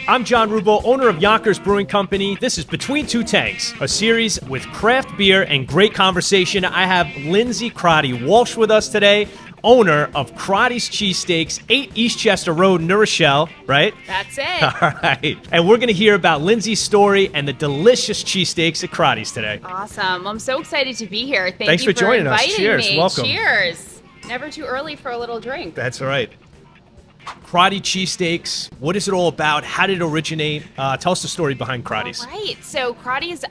I'm John Rubo, owner of Yonkers Brewing Company. This is Between Two Tanks, a series with craft beer and great conversation. I have Lindsay Crotty Walsh with us today, owner of Crotty's Cheesesteaks, 8 Eastchester Road, New Rochelle, right? That's it. All right. And we're going to hear about Lindsay's story and the delicious cheesesteaks at Crotty's today. Awesome. I'm so excited to be here. Thanks you for joining us. inviting Cheers. me. Welcome. Cheers. Never too early for a little drink. That's right. Crotty Cheesesteaks, what is it all about? How did it originate? Tell us the story behind Crotty's. All right. So Crotty's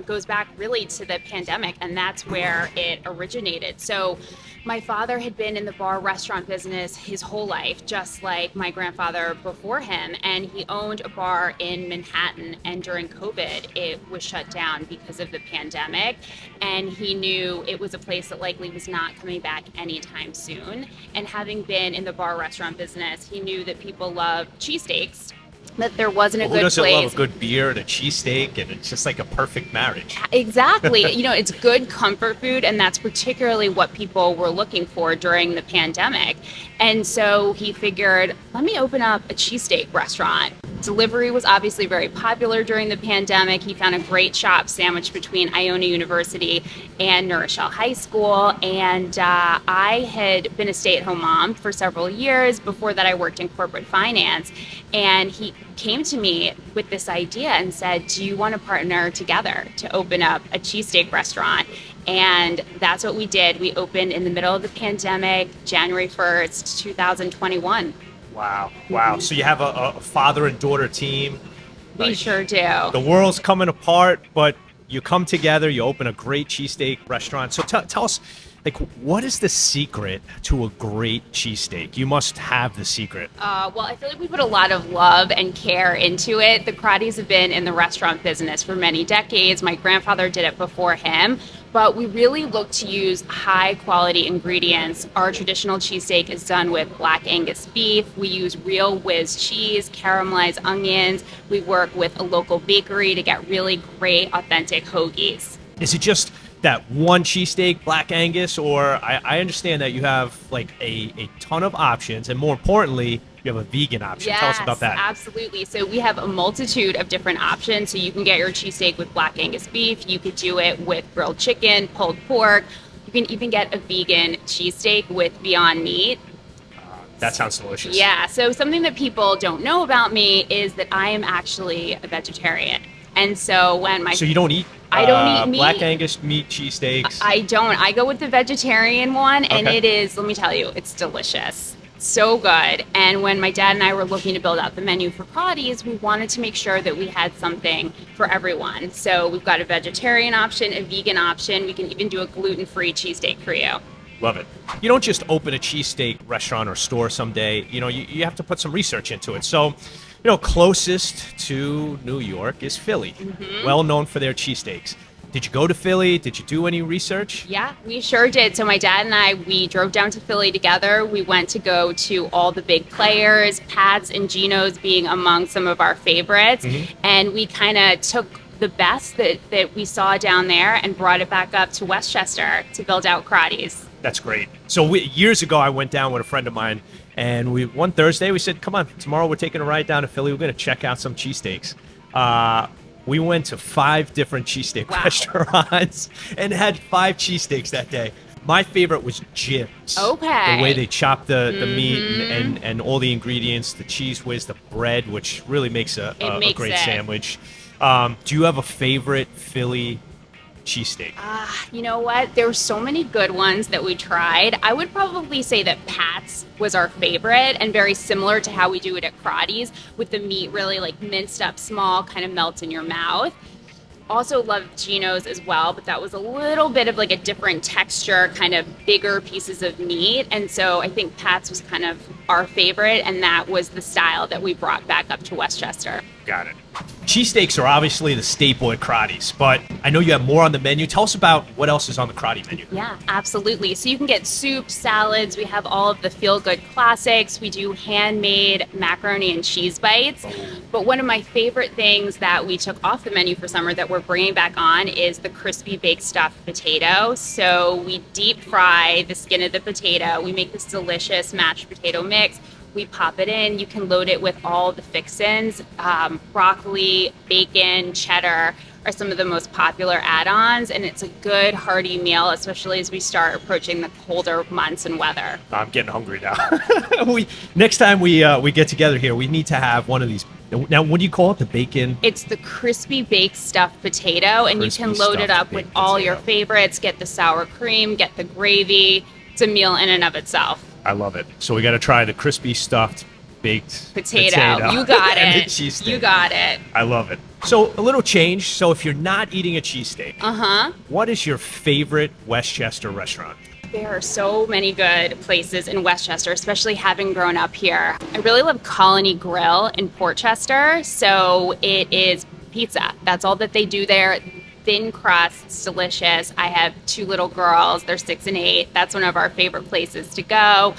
goes back really to the pandemic, and that's where it originated. So my father had been in the bar restaurant business his whole life, just like my grandfather before him. And he owned a bar in Manhattan. And during COVID, it was shut down because of the pandemic. And he knew it was a place that likely was not coming back anytime soon. And having been in the bar restaurant business, he knew that people love cheesesteaks, that there wasn't a good place. Who doesn't love a good beer and a cheesesteak? And it's just like a perfect marriage. Exactly. You know, it's good comfort food, and that's particularly what people were looking for during the pandemic. And so he figured, let me open up a cheesesteak restaurant. Delivery was obviously very popular during the pandemic. He found a great shop sandwiched between Iona University and New Rochelle High School. And I had been a stay-at-home mom for several years. Before that, I worked in corporate finance. And he came to me with this idea and said, do you want to partner together to open up a cheesesteak restaurant? And that's what we did. We opened in the middle of the pandemic, January 1st, 2021. Wow. Wow. So you have a father and daughter team. We sure do. The world's coming apart, but you come together, you open a great cheesesteak restaurant. So tell us, like, what is the secret to a great cheesesteak? You must have the secret. Well, I feel like we put a lot of love and care into it. The Crotty's have been in the restaurant business for many decades. My grandfather did it before him. But we really look to use high quality ingredients. Our traditional cheesesteak is done with Black Angus beef. We use real whiz cheese, caramelized onions. We work with a local bakery to get really great, authentic hoagies. Is it just that one cheesesteak, Black Angus, or I understand that you have like a ton of options, and more importantly, you have a vegan option. Yes, tell us about that. Absolutely. So we have a multitude of different options. So you can get your cheesesteak with Black Angus beef. You could do it with grilled chicken, pulled pork. You can even get a vegan cheesesteak with Beyond Meat. That sounds delicious. Yeah. So something that people don't know about me is that I am actually a vegetarian. And so So you don't eat I don't eat meat. Black Angus meat cheesesteaks? I don't. I go with the vegetarian one, and Okay. it is, let me tell you, it's delicious. So good. And when my dad and I were looking to build out the menu for Crotty's, we wanted to make sure that we had something for everyone. So we've got a vegetarian option, a vegan option. We can even do a gluten-free cheesesteak for you. Love it. You don't just open a cheesesteak restaurant or store someday. You know, you have to put some research into it. So, you know, closest to New York is Philly, well known for their cheesesteaks. Did you go to Philly? Did you do any research? Yeah, we sure did. So my dad and I, we drove down to Philly together. We went to go to all the big players, Pat's and Gino's being among some of our favorites. And we kind of took the best that we saw down there and brought it back up to Westchester to build out Crotty's. That's great. So years ago, I went down with a friend of mine, and one Thursday, we said, come on, tomorrow we're taking a ride down to Philly. We're going to check out some cheesesteaks. We went to 5 different cheesesteak restaurants and had 5 cheesesteaks that day. My favorite was Jim's. Okay. The way they chop the meat and all the ingredients, the cheese whiz, the bread, which really makes a great sandwich. Do you have a favorite Philly cheesesteak? You know what? There were so many good ones that we tried. I would probably say that Pat's was our favorite, and very similar to how we do it at Crotty's, with the meat really like minced up small, kind of melts in your mouth. Also loved Gino's as well, but that was a little bit of like a different texture, kind of bigger pieces of meat. And so I think Pat's was kind of our favorite, and that was the style that we brought back up to Westchester. Got it. Cheesesteaks are obviously the staple at Crotty's, but I know you have more on the menu. Tell us about what else is on the Crotty menu. Yeah, absolutely. So you can get soup, salads. We have all of the feel-good classics. We do handmade macaroni and cheese bites. But one of my favorite things that we took off the menu for summer that we're bringing back on is the crispy baked stuffed potato. So we deep fry the skin of the potato. We make this delicious mashed potato mix we pop it in. You can load it with all the fixins. Broccoli, bacon, cheddar are some of the most popular add-ons, and it's a good hearty meal, especially as we start approaching the colder months and weather. I'm getting hungry now. Next time we get together here, we need to have one of these. Now, what do you call it? The bacon? It's the crispy baked stuffed potato, and you can load it up with all your favorites. Get the sour cream, get the gravy. It's a meal in and of itself. I love it. So we got to try the crispy stuffed baked potato. You got and it. the cheesesteak. You got it. I love it. So a little change. So if you're not eating a cheesesteak, what is your favorite Westchester restaurant? There are so many good places in Westchester, especially having grown up here. I really love Colony Grill in Portchester. So it is pizza. That's all that they do there. Thin crust, it's delicious. I have 2 little girls. They're 6 and 8. That's one of our favorite places to go.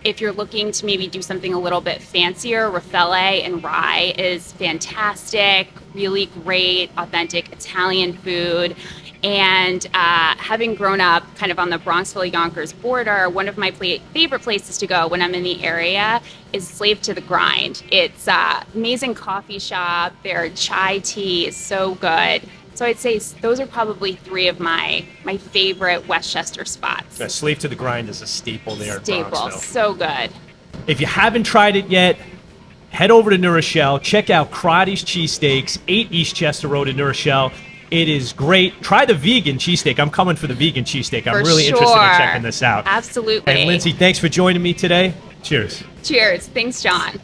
If you're looking to maybe do something a little bit fancier, Rochelle and Rye is fantastic, really great, authentic Italian food. And having grown up kind of on the Bronxville-Yonkers border, one of my favorite places to go when I'm in the area is Slave to the Grind. It's an amazing coffee shop. Their chai tea is so good. So I'd say those are probably 3 of my favorite Westchester spots. Slave to the Grind is a staple there. Staple, so good. If you haven't tried it yet, head over to New Rochelle. Check out Crotty's Cheesesteaks, 8 East Chester Road in New Rochelle. It is great. Try the vegan cheesesteak. I'm coming for the vegan cheesesteak. I'm really interested in checking this out. Absolutely. And Lindsay, thanks for joining me today. Cheers. Cheers. Thanks, John.